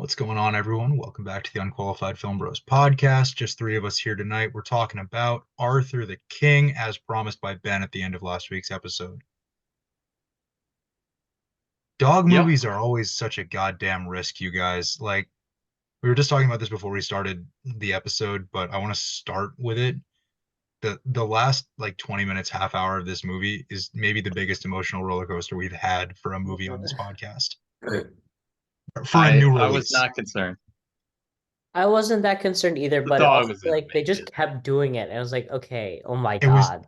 What's going on, everyone? Welcome back to the Unqualified Film Bros podcast. Just three of us here tonight. We're talking about Arthur the King, as promised by Ben at the end of last week's episode. Dog Yep. movies are always such a goddamn risk, you guys. Like, we were just talking about this before we started the episode, but I want to start with it. The last like 20 minutes, half hour of this movie is maybe the biggest emotional roller coaster we've had for a movie on this podcast. For a new I was release. not concerned. I wasn't that concerned either, The but it dog also was like they animated. just kept doing it, and I was like, okay, oh my It was God.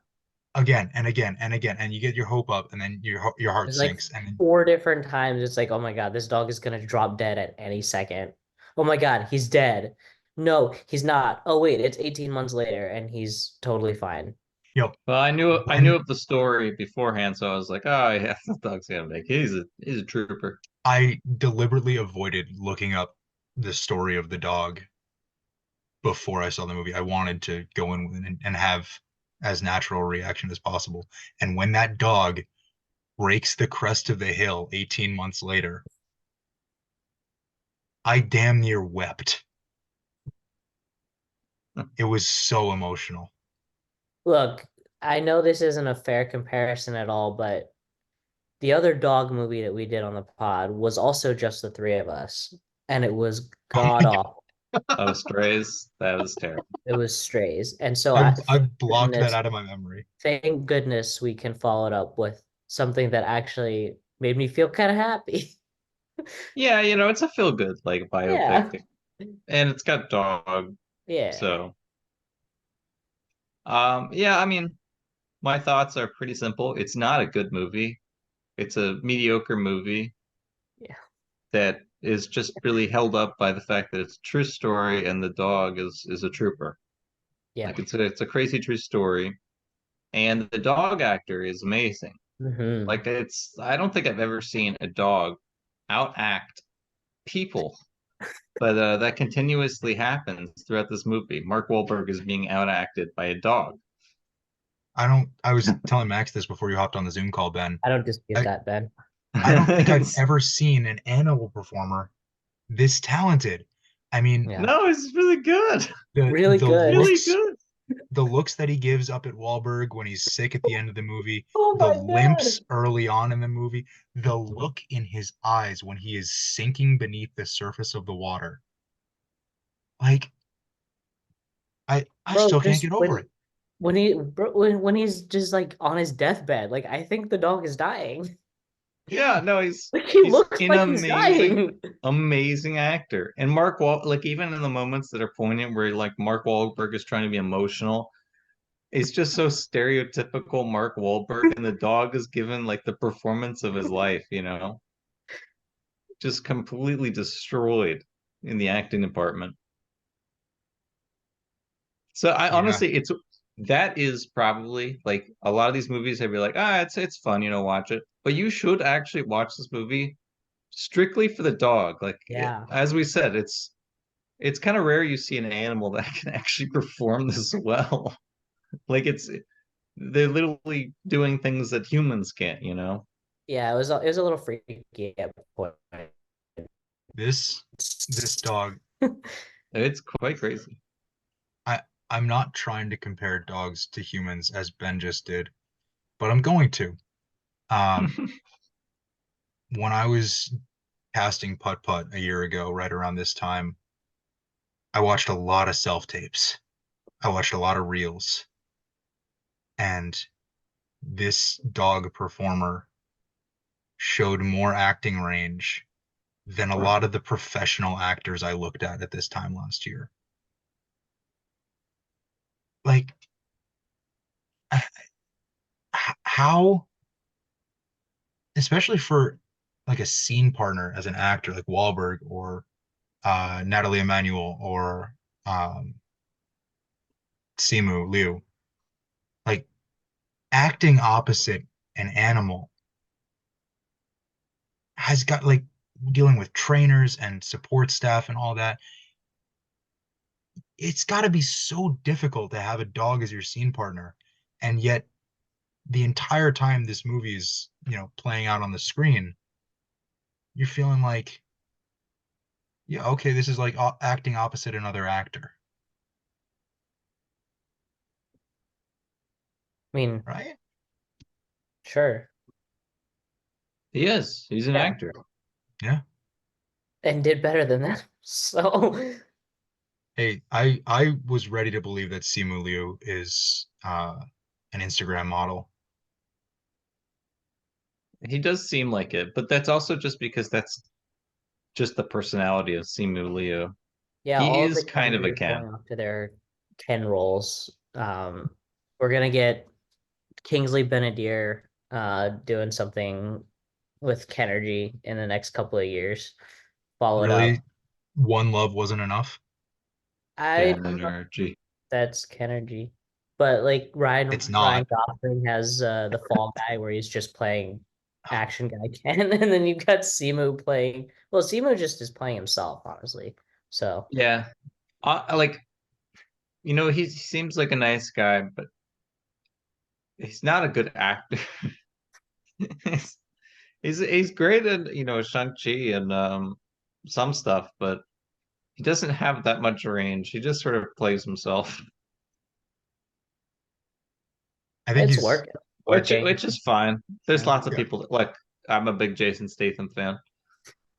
again and again and again, and you get your hope up, and then your heart There's like sinks, and then, four different times it's like, oh my God, this dog is gonna drop dead at any second. Oh my God, he's dead. No, he's not. Oh wait, it's 18 months later and he's totally fine. yo, Well, I knew when of the story beforehand, so I was like, oh yeah, the dog's animated. He's a trooper. I deliberately avoided looking up the story of the dog before I saw the movie. I wanted to go in and have as natural a reaction as possible. And when that dog breaks the crest of the hill 18 months later, I damn near wept. It was so emotional. Look, I know this isn't a fair comparison at all, but the other dog movie that we did on the pod was also just the three of us, and it was god awful. Oh, strays. That was terrible. It was Strays. And so I've blocked that goodness, out of my memory. thank goodness we can follow it up with something that actually made me feel kind of happy. Yeah, it's a feel good like Yeah. biopic, and it's got dog. Yeah. So, yeah. I mean, my thoughts are pretty simple. It's not a good movie. It's a mediocre movie Yeah. that is just really held up by the fact that it's a true story and the dog is a trooper. Yeah. Like it's a crazy true story, and the dog actor is amazing. Hmm. Like I don't think I've ever seen a dog outact people, but that continuously happens throughout this movie. Mark Wahlberg is being outacted by a dog. I was telling Max this before you hopped on the Zoom call, Ben. I don't dispute I, that, Ben. I don't think I've It's, ever seen an animal performer this talented. I mean, Yeah. no, it's really good, the Really the good. really looks good. the looks that he gives up at Wahlberg when he's sick at the end of the movie, Oh the my God. limps early on in the movie, the look in his eyes when he is sinking beneath the surface of the water. Like, I Bro, still can't just get over it. when he's just like on his deathbed, like I think the dog is dying. Yeah, no, he's Like he he's looks an like he's amazing, dying. amazing actor. And Mark Wall, like even in the moments that are poignant, where like Mark Wahlberg is trying to be emotional, it's just so stereotypical Mark Wahlberg, and the dog is given like the performance of his life, just completely destroyed in the acting department. So I Yeah, honestly, that is probably like a lot of these movies. I'd be like, it's fun, watch it. But you should actually watch this movie strictly for the dog. Like Yeah. as we said, it's kind of rare you see an animal that can actually perform this well. Like they're literally doing things that humans can't. Yeah, it was a little freaky at point. this this dog. It's quite crazy. I I'm not trying to compare dogs to humans as Ben just did, but I'm going to. Um, when I was casting putt putt a year ago, right around this time, I watched a lot of self tapes. I watched a lot of reels, and this dog performer showed more acting range than a lot of the professional actors I looked at this time last year. Like, how, especially for like a scene partner as an actor like Wahlberg or Natalie Emanuel or um, Simu Liu, like acting opposite an animal has got like dealing with trainers and support staff and all that. It's got to be so difficult to have a dog as your scene partner, and yet the entire time this movie is, playing out on the screen, you're feeling like Yeah, okay, this is like acting opposite another actor, I mean, right? sure. He is. He's an Yeah. actor. Yeah. And did better than that. So Hey, I was ready to believe that Simu Liu is an Instagram model. He does seem like it, but that's also just because that's just the personality of Simu Liu. yeah, He all of is the kind of a candidates Ken. going off to their Ken roles. We're gonna get Kingsley Benadier doing something with Kenergy in the next couple of years. Followed Really, up. One Love wasn't enough. I Ken don't know if energy. that's Kenergy. But like Ryan It's Ryan not. Gosling has the Fall Guy where he's just playing action guy Ken, and then you've got Simu playing. Well, Simu just is playing himself, honestly. So Yeah. Like, he seems like a nice guy, but he's not a good actor. he's, he's great at, Shang-Chi and some stuff, but he doesn't have that much range. He just sort of plays himself, I think it's he's working. which Working. which is fine. There's Yeah. lots of yeah. people that, like, I'm a big Jason Statham fan.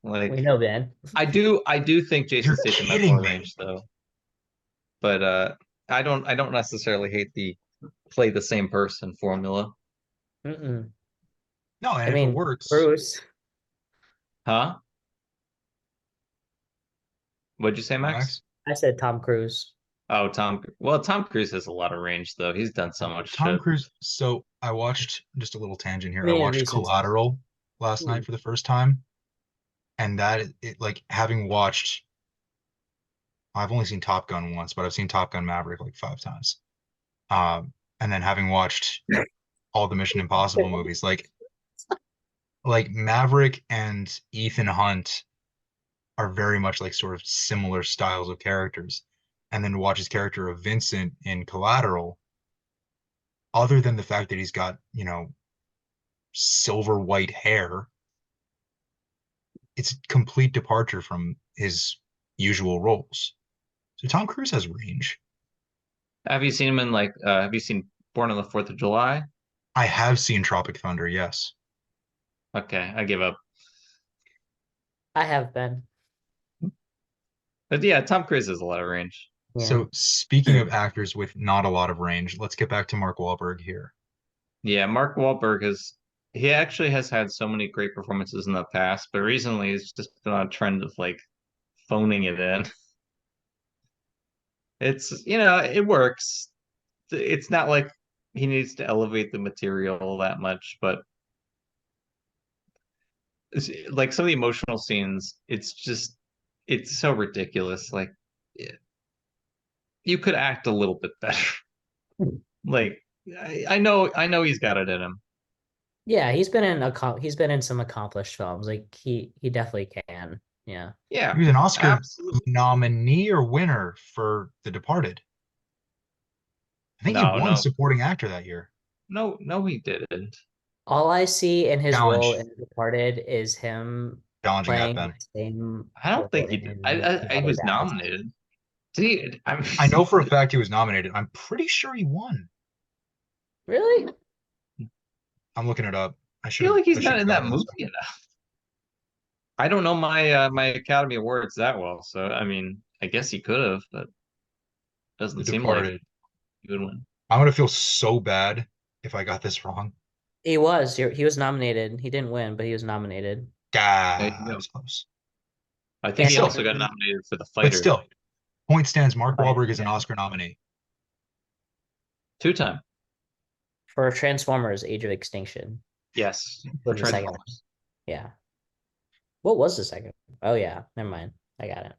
We Like, know Ben. I do think Jason You're Statham has kidding more me. range though. But I don't necessarily hate the play the same person formula. Mm-mm. No, I and if it mean, works, Bruce. Huh? What'd you say, Max? Max. I said Tom Cruise. Oh, Tom Cruise has a lot of range though. He's done so much Tom shit. Cruise. So I watched just a little tangent I here. I mean, in watched recent stuff. Collateral last night Ooh. for the first time, and like having watched. I've only seen Top Gun once, but I've seen Top Gun Maverick like 5 times. And then having watched all the Mission Impossible movies, like Maverick and Ethan Hunt are very much like sort of similar styles of characters. And then to watch his character of Vincent in Collateral, other than the fact that he's got, silver white hair, it's a complete departure from his usual roles. So Tom Cruise has range. Have you seen him in, like, have you seen Born on the Fourth of July? I have seen Tropic Thunder, yes. Okay, I give up. I have been. But yeah, Tom Cruise has a lot of range. Yeah. So speaking of actors with not a lot of range, let's get back to Mark Wahlberg here. Yeah, Mark Wahlberg he actually has had so many great performances in the past, but recently he's just been on a trend of like phoning it in. It works. It's not like he needs to elevate the material that much, but like some of the emotional scenes, it's so ridiculous. Like, you could act a little bit better. Like, I know he's got it in him. Yeah, he's been in some accomplished films. Like he definitely can. Yeah. He Yeah, was an Oscar absolutely. nominee or winner for The Departed. I think he No, won no, supporting actor that year. no, no, he didn't. All I see in his role Challenge. in Departed is him Challenging that, playing Ben. the same I don't role think he did. in He Father was Dad. nominated. See, I know for a fact he was nominated. I'm pretty sure he won. Really? I'm looking it up. feel like I he's should not have in got that it this. movie enough. I don't know my Academy Awards that well, so I mean, I guess he could have, but The doesn't seem like Departed. he would win. I'm gonna feel so bad if I got this wrong. He was nominated. He didn't win, but he was nominated. There Gah, you I go. was close. I think But he And still, also got nominated for The but Fighter still, point stands. Mark oh, yeah, Wahlberg is an yeah. Oscar nominee. 2 time. For Transformers: Age of Extinction Yes, for was the second one. Transformers. Yeah. What was the second? Oh yeah, never mind. I got it.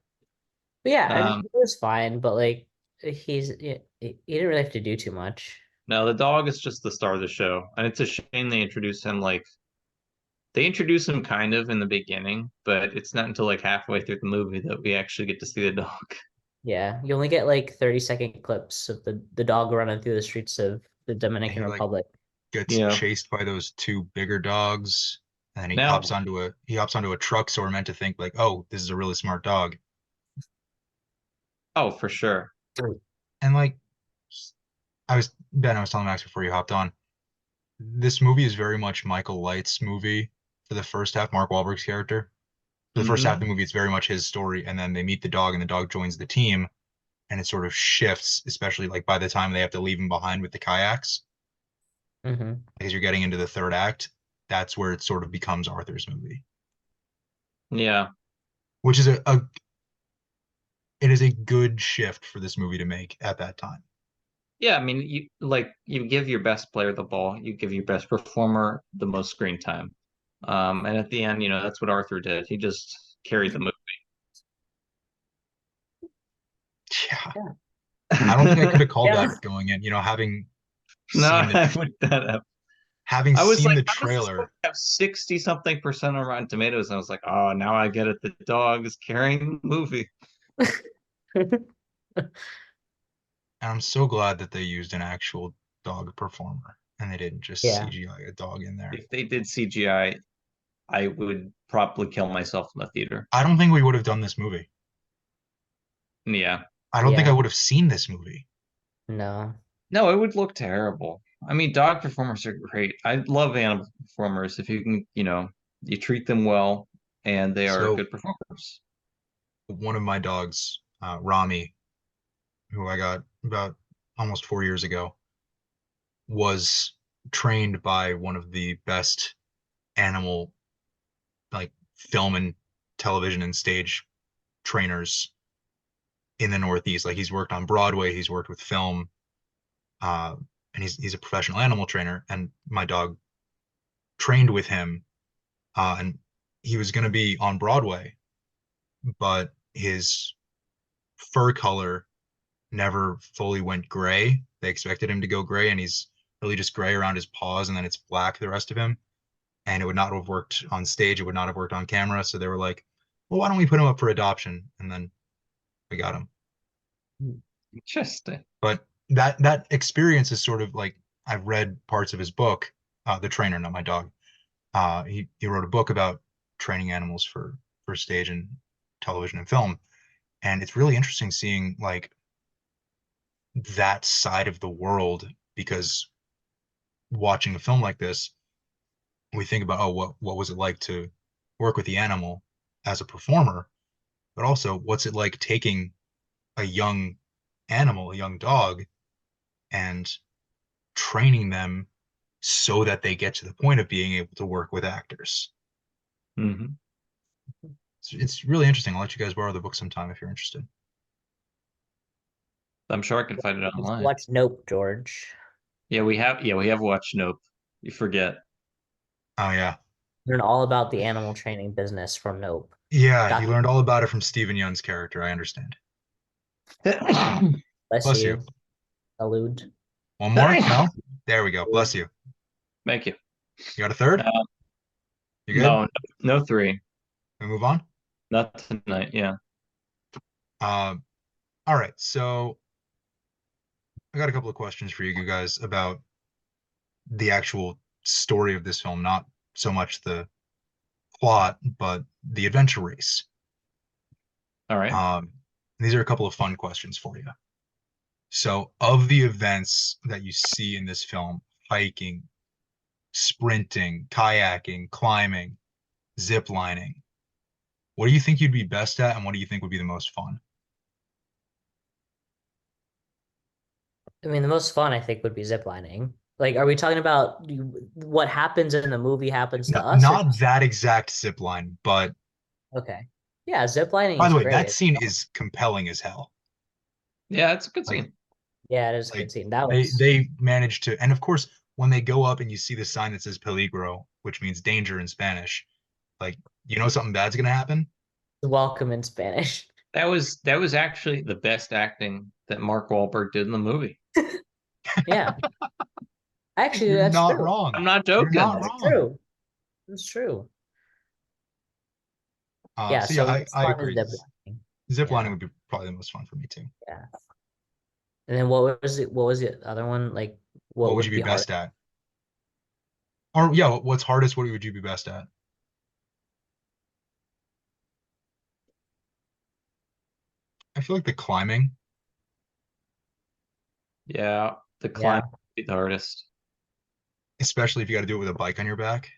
But yeah, I mean, Um, it was fine, but like he didn't really have to do too much. no, the dog is just the star of the show, and it's a shame they introduce him kind of in the beginning, but it's not until like halfway through the movie that we actually get to see the dog. Yeah, you only get like 30-second clips of the dog running through the streets of the And Dominican he like Republic. gets You know, chased by those two bigger dogs. And then he Now, hops onto a truck, so we're meant to think like, oh, this is a really smart dog. oh, for sure. And like I was telling Max before you hopped on, this movie is very much Michael Light's movie for the first half, Mark Wahlberg's character. For the first half of the movie, it's very much his story, and then they meet the dog, and the dog joins the team, and it sort of shifts, especially like by the time they have to leave him behind with the kayaks, Mm-hmm. because you're getting into the third act. That's where it sort of becomes Arthur's movie, Yeah. which is it is a good shift for this movie to make at that time. Yeah, I mean, you give your best player the ball, you give your best performer the most screen time. And at the end, that's what Arthur did. He just carried the movie. Yeah. Yeah. I don't think I could have called Yeah. that going in. Having No, seen the I would that up. having I was seen like, the how does this book trailer, have 60 something percent on Rotten Tomatoes? And I was like, oh, now I get it. The dog is carrying the movie. and I'm so glad that they used an actual dog performer and they didn't just Yeah. CGI a dog in there. If they did CGI, I would probably kill myself in the theater. I don't think we would have done this movie. Yeah. I don't think I Yeah. would have seen this movie. No. No, it would look terrible. I mean, dog performers are great. I love animal performers if you can, you treat them well and they are So good performers. one of my dogs, Rami, who I got about almost 4 years ago, was trained by one of the best animal like film and television and stage trainers in the Northeast. Like he's worked on Broadway, he's worked with film, uh, and he's a professional animal trainer. And my dog trained with him, and he was going to be on Broadway, but his fur color never fully went gray. They expected him to go gray, and he's really just gray around his paws, and then it's black the rest of him. And it would not have worked on stage. It would not have worked on camera. So they were like, well, why don't we put him up for adoption? And then we got him. Interesting. But that experience is sort of like I've read parts of his book, The Trainer, not my dog. He wrote a book about training animals for stage and television and film. And it's really interesting seeing like that side of the world because watching a film like this, we think about, oh, what was it like to work with the animal as a performer, but also what's it like taking a young animal, a young dog, and training them so that they get to the point of being able to work with actors. Mm-hmm. It's really interesting. I'll let you guys borrow the book sometime if you're interested. I'm sure I can find it online. Watch Nope, George. Yeah, we have watched Nope. You forget. Oh yeah. Learn all about the animal training business from Nope. Yeah, you learned all about it from Stephen Young's character. I understand. Bless Bless you. you. Salute. One more? No? There we go. Bless you. Thank you. You got a third? You good? No three. We move on? Not tonight. Yeah. All right. So I got a couple of questions for you guys about the actual story of this film, not so much the plot, but the adventure race. All right. These are a couple of fun questions for you. So, of the events that you see in this film, hiking, sprinting, kayaking, climbing, zip lining, what do you think you'd be best at, and what do you think would be the most fun? I mean, the most fun I think would be ziplining. Like, are we talking about what happens in the movie happens to us? Not that exact zip line, but Okay. Yeah, ziplining by is the way, great. that scene is compelling as hell. Yeah, it's a good Like, scene. Yeah, it is a like good scene. That they was they managed to, and of course, when they go up and you see the sign that says peligro, which means danger in Spanish, like something bad's gonna happen. welcome in Spanish. That was actually the best acting that Mark Wahlberg did in the movie. Yeah. Actually, You're that's not true. wrong. I'm not You're joking. not That's wrong. true. That's true. Yeah, So yeah, so I fun agree. is ziplining. Ziplining Yeah. would be probably the most fun for me too. Yeah. And then what was it? What was the other one? Like, What what would you would be be hard? best at? Or yeah, what's hardest? What would you be best at? I feel like the climbing, Yeah, the climb Yeah. would be the hardest. especially if you got to do it with a bike on your back.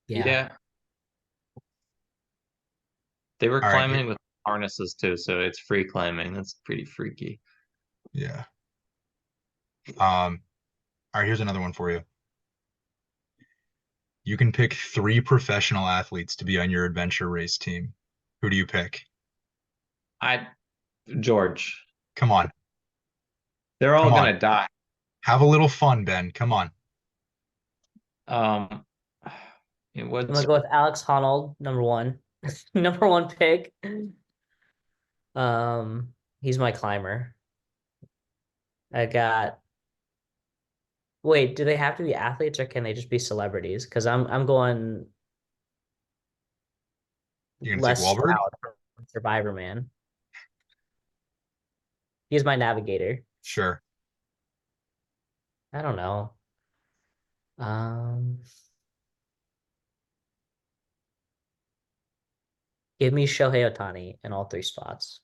Yeah. Yeah, they were All right, climbing with harnesses too, so it's free climbing. That's pretty freaky. yeah. All right, here's another one for you. You can pick 3 professional athletes to be on your adventure race team. Who do you pick? I George, Come on, they're all come on. gonna die. Have a little fun, Ben. Come on. Um, it I'm was gonna go with Alex Honnold, number one. Number one pick. He's my climber. I got Wait, do they have to be athletes or can they just be celebrities? Because I'm going You're gonna take Les Wahlberg? Stroud from Survivor Man. He's my navigator. Sure. I don't know. Um, Give me Shohei Ohtani in all 3 spots.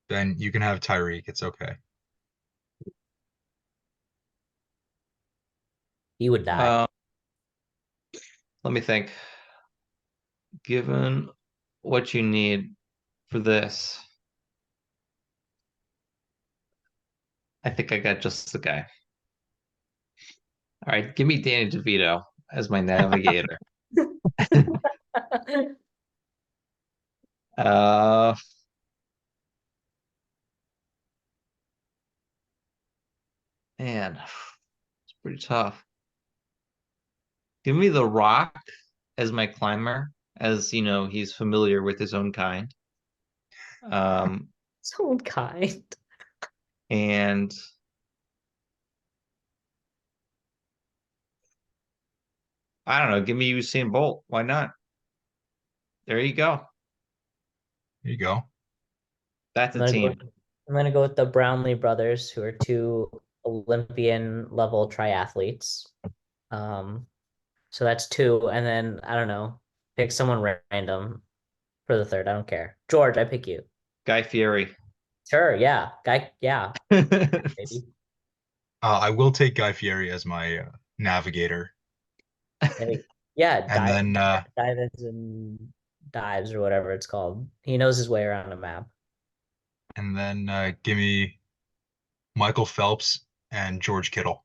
Then you can have Tyreek. It's okay. He would die. uh, let me think. Given what you need for this, I think I got just the guy. All right, give me Danny DeVito as my navigator. Uh, man, it's pretty tough. Give me The Rock as my climber, as you know, he's familiar with his own kind. Um, So kind. and I don't know, give me Usain Bolt. Why not? There you go. There you go. That's I'm a gonna go team. with, I'm gonna go with the Brownlee brothers, who are 2 Olympian level triathletes. Um, so that's 2, and then I don't know, pick someone random for the third. I don't care. George, I pick you. Guy Fieri. Sure, yeah, guy, yeah, maybe. I will take Guy Fieri as my navigator, Yeah, and then dives and dives or whatever it's called. He knows his way around a map. give me Michael Phelps and George Kittle.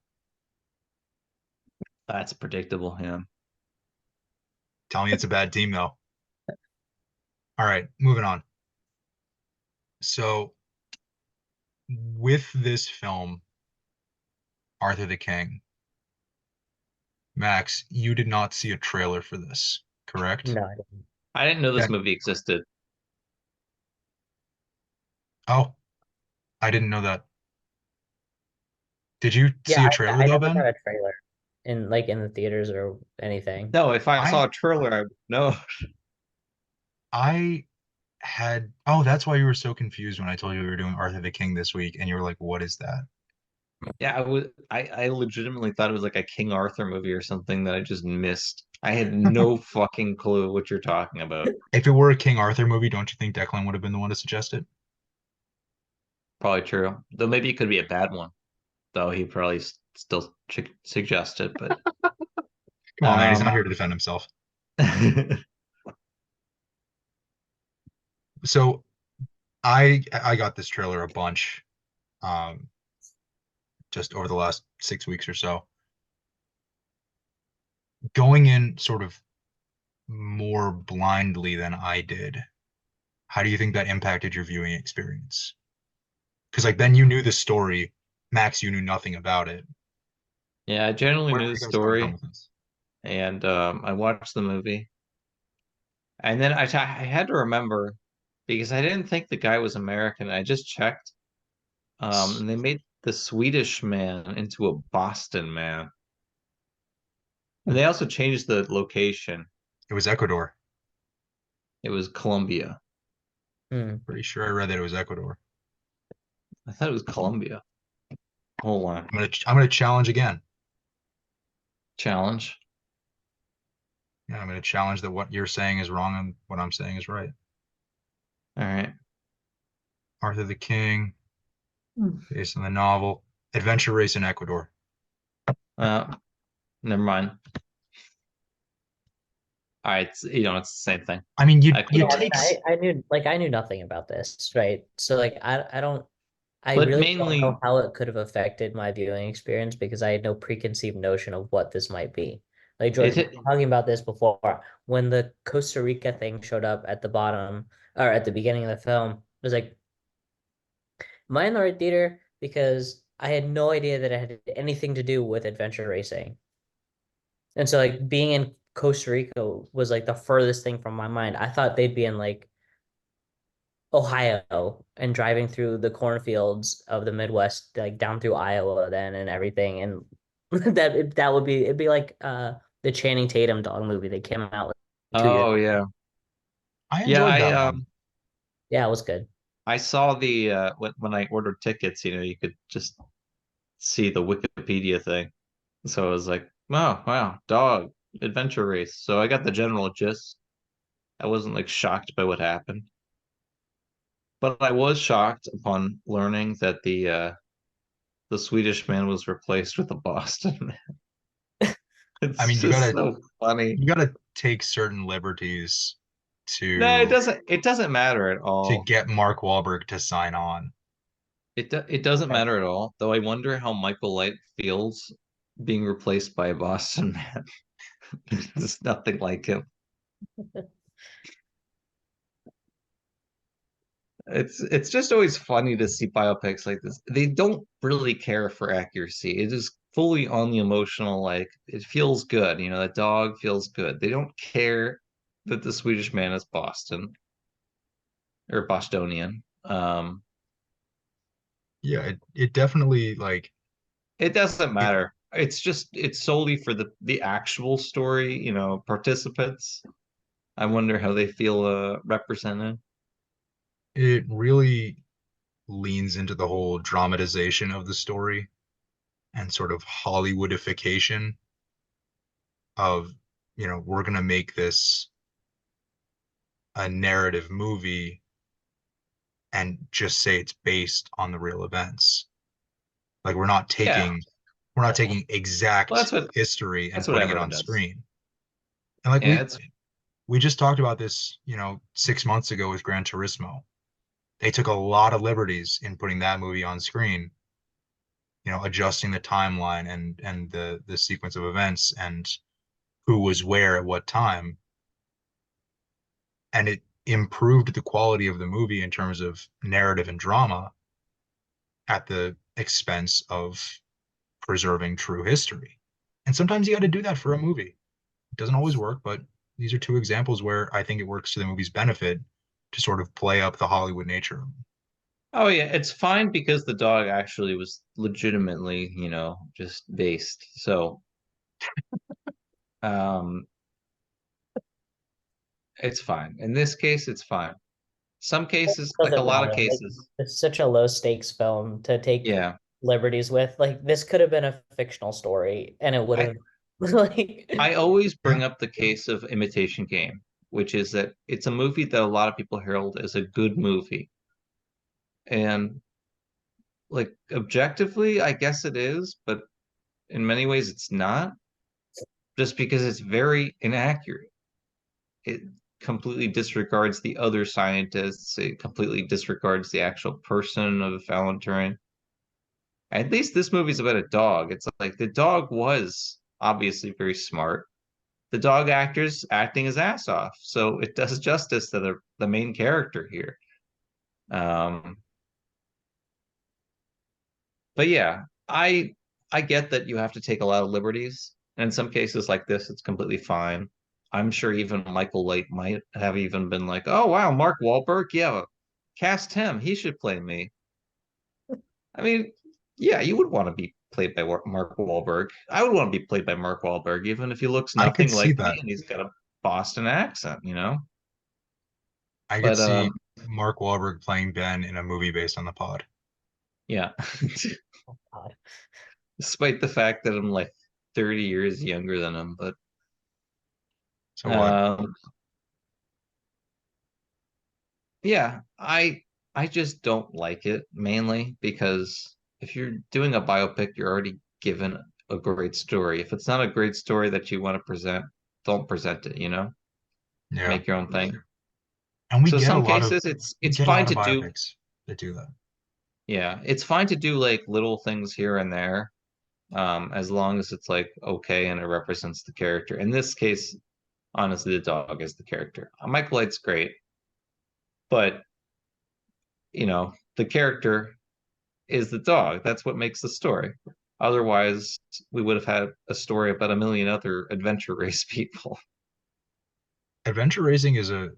That's predictable, yeah. Tell me it's a bad team though. All right, moving on. So with this film, Arthur the King, Max, you did not see a trailer for this, correct? No, I didn't. I didn't know this Ben, movie existed. oh, I didn't know that. Did you Yeah, see a trailer I though, never got Ben? a trailer in the theaters or anything. No, if I saw I a trailer, I would know. I had oh, that's why you were so confused when I told you we were doing Arthur the King this week, and you were like, "What is that?" Yeah, I legitimately thought it was like a King Arthur movie or something that I just missed. I had no fucking clue what you're talking about. If it were a King Arthur movie, don't you think Declan would have been the one to suggest it? Probably true. Though maybe it could be a bad one. Though he probably still suggest it, but Come on, man, he's um not here to defend himself. So I got this trailer a bunch, um, just over the last 6 weeks or so. Going in sort of more blindly than I did, how do you think that impacted your viewing experience? Because like Ben, you knew the story, Max, you knew nothing about it. yeah, I generally Where knew are the you guys coming from story with this? and I watched the movie. And then I had to remember because I didn't think the guy was American. I just checked. And they made the Swedish man into a Boston man. And they also changed the location. It was Ecuador. It was Colombia. Hmm. Pretty sure I read that it was Ecuador. I thought it was Colombia. Hold on. I'm gonna challenge again. Challenge. Yeah, I'm going to challenge that what you're saying is wrong and what I'm saying is right. All right. Arthur the King, Hmm. based on the novel. Adventure Race in Ecuador. Uh, Never mind. All right, it's, it's the same thing. I mean, I Yeah, you couldn't. I mean, take I knew nothing about this, right? So like I But really don't know mainly, how it could have affected my viewing experience because I had no preconceived notion of what this might be. Like George, we it. were talking about this before when the Costa Rica thing showed up at the bottom or at the beginning of the film. It was like, am I in the right theater? Because I had no idea that it had anything to do with adventure racing. And so like being in Costa Rica was like the furthest thing from my mind. I thought they'd be in like Ohio and driving through the cornfields of the Midwest, like down through Iowa then and everything. And that would be it'd be like the Channing Tatum dog movie that came out like 2 years. Oh yeah, I yeah. enjoyed that one. Yeah, it was good. I saw the when I ordered tickets. You could just see the Wikipedia thing. So I was like, wow, wow, dog adventure race. So I got the general gist. I wasn't like shocked by what happened, but I was shocked upon learning that the Swedish man was replaced with a Boston man. I It's mean, just so funny. you gotta take certain liberties No, it to doesn't. It doesn't matter at all. get Mark Wahlberg to sign on. It doesn't matter at all. Though I wonder how Michael Light feels being replaced by a Boston man. There's nothing like him. It's just always funny to see biopics like this. They don't really care for accuracy. It is fully on the emotional, like it feels good, that dog feels good. They don't care that the Swedish man is Boston or Bostonian. Yeah, it definitely like It doesn't it matter. It's solely for the actual story, participants. I wonder how they feel represented. it really leans into the whole dramatization of the story and sort of Hollywoodification of, we're gonna make this a narrative movie and just say it's based on the real events. Like Yeah. we're not taking Well, exact history that's and what putting it everyone on does. screen. And like Yeah, it's we just talked about this, 6 months ago with Gran Turismo. They took a lot of liberties in putting that movie on screen, adjusting the timeline and the sequence of events and who was where at what time. And it improved the quality of the movie in terms of narrative and drama at the expense of preserving true history. And sometimes you got to do that for a movie. It doesn't always work, but these are two examples where I think it works to the movie's benefit to sort of play up the Hollywood nature. Oh yeah, it's fine because the dog actually was legitimately, just based. So, um, it's fine. In this case, it's fine. Some It cases, like a doesn't lot of matter. Like cases, it's such a low stakes film to take yeah. liberties with. Like this could have been a fictional story and it would I have like I always Yeah, bring up the case of Imitation Game, which is that it's a movie that a lot of people herald as a good movie. And like objectively, I guess it is, but in many ways it's not, just because it's very inaccurate. It completely disregards the other scientists. It completely disregards the actual person of Alan Turing. At least this movie's about a dog. It's like the dog was obviously very smart. The dog actor's acting his ass off, so it does justice to the main character here. Um, but yeah, I get that you have to take a lot of liberties. And in some cases like this, it's completely fine. I'm sure even Michael Light might have even been like, "Oh wow, Mark Wahlberg, yeah, cast him. He should play me." I mean, yeah, you would want to be played by Mark Wahlberg. I would want to be played by Mark Wahlberg, even if he looks I could nothing see like me that. and he's got a Boston accent. I could But see Mark Wahlberg playing Ben in a movie based on the pod. yeah, God. despite the fact that I'm like 30 years younger than him, but So what? Yeah, I just don't like it mainly because if you're doing a biopic, you're already given a great story. If it's not a great story that you want to present, don't present it, you know? Yeah. Make your own thing. And So some cases it's a fine lot of to do, biopics that do that. yeah, it's fine to do like little things here and there, as long as it's like okay and it represents the character. In this case, honestly, the dog is the character. Michael Light's great, but the character is the dog. That's what makes the story. Otherwise, we would have had a story about a million other adventure race people. Adventure racing is a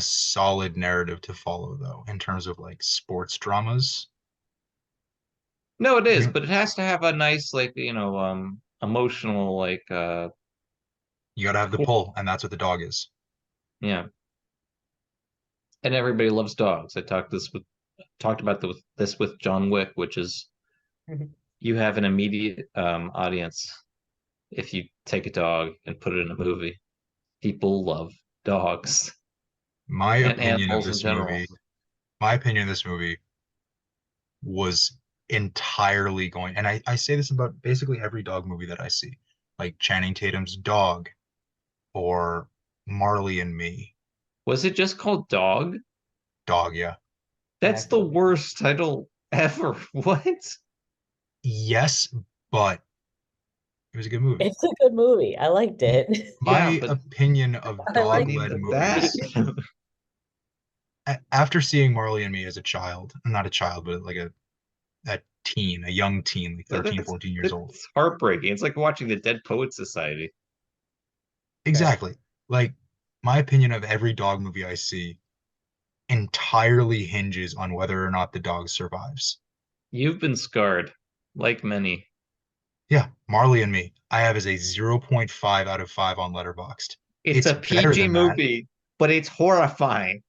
solid narrative to follow though, in terms of like sports dramas. No, it is, You but it has to have a nice, like, emotional, like, you gotta have the pull, and that's what the dog is. yeah. And everybody loves dogs. I talked about this with John Wick, which is you have an immediate audience if you take a dog and put it in a movie. People love dogs My and opinion of animals in this general. movie, my opinion of this movie was entirely going, and I say this about basically every dog movie that I see, like Channing Tatum's Dog or Marley and Me. Was it just called Dog? Dog, yeah. That's the worst title ever. What? Yes, but it was a good movie. It's a good movie. I liked it. Yeah, My but opinion of I not like dog-led even that. movies, after seeing Marley and Me as a child, not a child, but like a teen, a young teen, like 13, That's 14 years old. that's heartbreaking. It's like watching the Dead Poet Society. Exactly. Like my opinion of every dog movie I see entirely hinges on whether or not the dog survives. You've been scarred, like many. Yeah, Marley and Me, I have as a zero point 0.5 out of 5 on Letterboxd. It's It's a better PG than that. movie, but it's horrifying.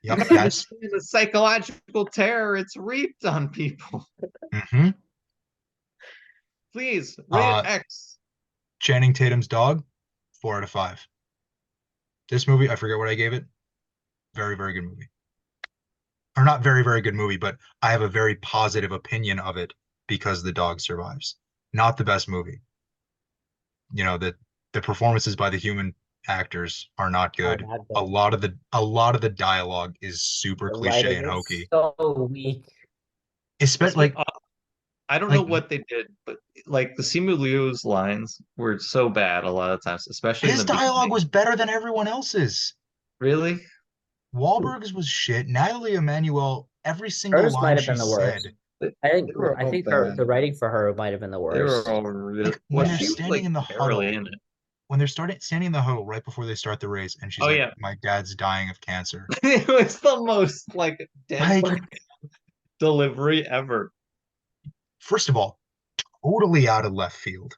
You Yep, don't that's understand the psychological terror it's reaped on people. mm-hmm. Please, rated Uh X. Channing Tatum's Dog, 4 out of 5. This movie, I forget what I gave it. Very, very good movie. Or not very, very good movie, but I have a very positive opinion of it because the dog survives. Not the best movie. The performances by the human actors are not Oh, good. not A good. lot of the dialogue is super The cliche writing and is hokey. so weak. Especially I don't know like what they did, but like the Simu Liu's lines were so bad a lot of times, especially in his the dialogue beginning. was better than everyone else's. Really? Wahlberg's was shit. Natalie Emmanuel, every single Hers might line have she been the worst. said, They, I they think were I all think her bad. the writing for her might have been the They were worst. all really, like well, when they're she was standing like in the barely huddle, in it. when they're standing in the huddle right before they start the race, and she's Oh like, yeah. "My dad's dying of cancer." It was the most like Like, Denmark delivery ever. first of all, totally out of left field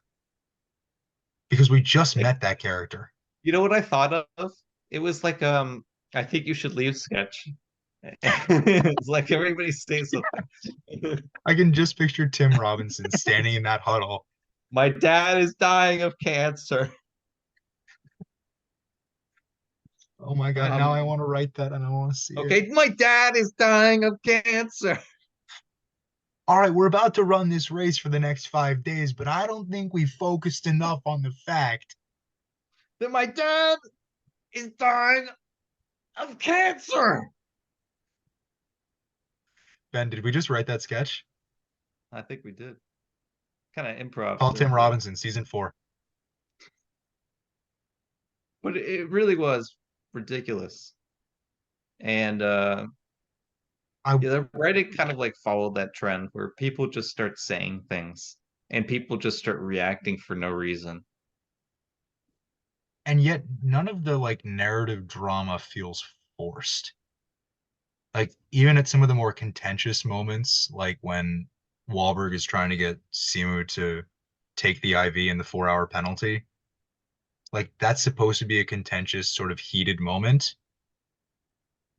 because we just met that character. You know what I thought of? It was like I think you should leave sketch. It's like everybody stays with I can just picture Tim Robinson standing in that huddle. my dad is dying of cancer. Oh my God, now I want to write that and I want to see it. Okay, my dad is dying of cancer. All right, we're about to run this race for the next 5 days, but I don't think we focused enough on the fact That my dad is dying of cancer. Ben, did we just write that sketch? I think we did. Kind of improv. Call Tim Robinson, season 4. But it really was ridiculous. And yeah, the Reddit kind of like followed that trend where people just start saying things and people just start reacting for no reason. And yet none of the like narrative drama feels forced. Like even at some of the more contentious moments, like when Wahlberg is trying to get Simu to take the IV in the 4-hour penalty, like that's supposed to be a contentious, sort of heated moment.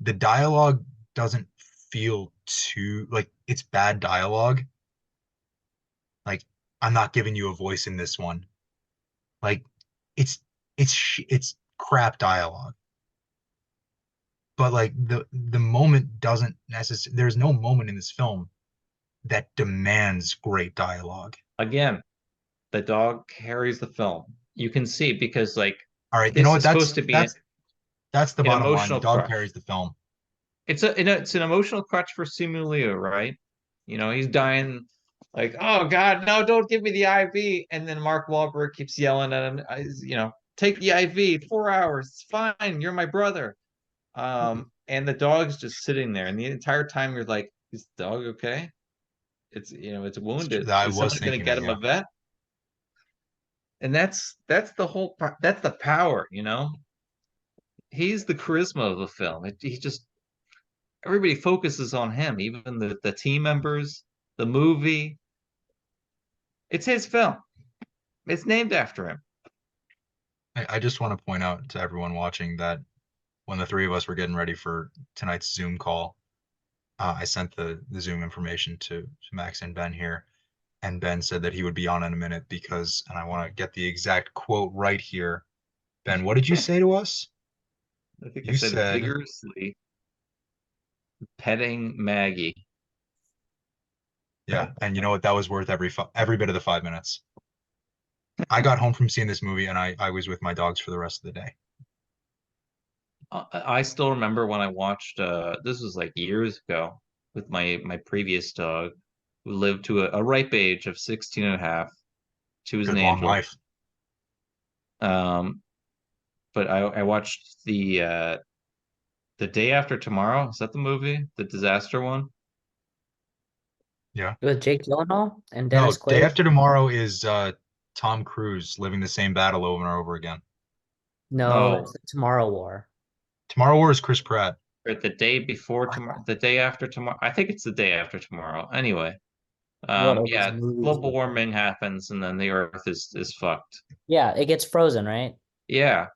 The dialogue doesn't feel too like it's bad dialogue. Like, I'm not giving you a voice in this one. Like, it's it's crap dialogue. But like the moment doesn't necessarily, there's no moment in this film that demands great dialogue. Again, the dog carries the film. You can see because like All right, you know this what? is supposed to be That's the an bottom line. The emotional dog crush. carries the film. It's an emotional crutch for Simu Liu, right? You know, he's dying like, oh God, no, don't give me the IV. And then Mark Wahlberg keeps yelling at him, you know, take the IV, 4 hours, it's fine, you're my brother. And the dog's just sitting there, and the entire time you're like, is the dog okay? It's you know, it's wounded. I Is was someone gonna thinking get that, him a yeah. vet? And that's the whole that's the power, you know. He's the charisma of the film. He just everybody focuses on him, even the team members, the movie. It's his film. It's named after him. I just want to point out to everyone watching that when the three of us were getting ready for tonight's Zoom call, I sent the Zoom information to Max and Ben here, and Ben said that he would be on in a minute because, and I want to get the exact quote right here. Ben, what did you say to us? I think I You said said, vigorously petting Maggie. yeah, and you know what? That was worth every bit of the 5 minutes. I got home from seeing this movie and I was with my dogs for the rest of the day. I still remember when I watched this was like years ago with my previous dog who lived to a ripe age of 16 and a half. She was an Good long angel. life. Um, but I watched the day after tomorrow. Is that the movie? The disaster one? Yeah. With Jake Gyllenhaal and No, Dennis Day Quaid? After Tomorrow is Tom Cruise living the same battle over and over again. No, No, that's the Tomorrow War. Tomorrow War is Chris Pratt. or the day before tomorrow, the day after tomorrow. I think it's the day after tomorrow. Anyway, What are these yeah, movies? global warming happens and then the Earth is fucked. Yeah, it gets frozen, right? Yeah,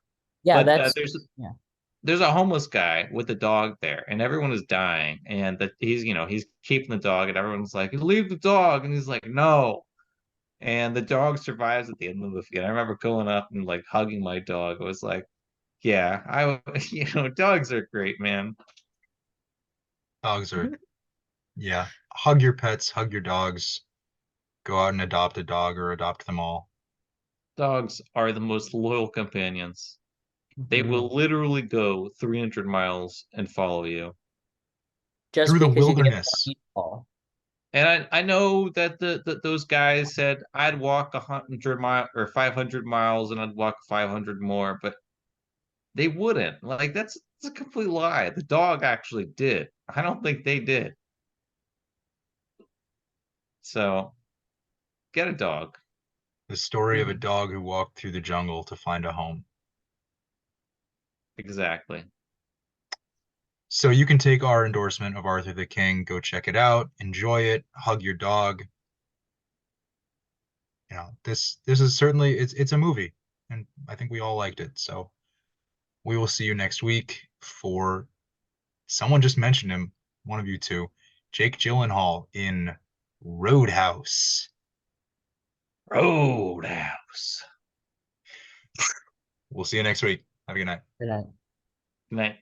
Yeah, but that's yeah. there's a homeless guy with a dog there, and everyone is dying, and that he's you know he's keeping the dog, and everyone's like, leave the dog, and he's like, no. And the dog survives at the end of the movie. And I remember going up and like hugging my dog. It was like, yeah, you know, dogs are great, man. Dogs are, yeah. Hug your pets, hug your dogs. Go out and adopt a dog or adopt them all. Dogs are the most loyal companions. They Mhm. will literally go 300 miles and follow you. Just Through the because you give them wilderness. a call. And I know that those guys said I'd walk 100 mile or 500 miles and I'd walk 500 more, but they wouldn't. Like that's a complete lie. The dog actually did. I don't think they did. So get a dog. The story of a Mhm. dog who walked through the jungle to find a home. Exactly. So you can take our endorsement of Arthur the King, go check it out, enjoy it, hug your dog. You know, this is certainly it's a movie, and I think we all liked it. So we will see you next week for someone just mentioned him, one of you two, Jake Gyllenhaal in Roadhouse. Roadhouse. We'll see you next week. Have a good night. Good night. Good night.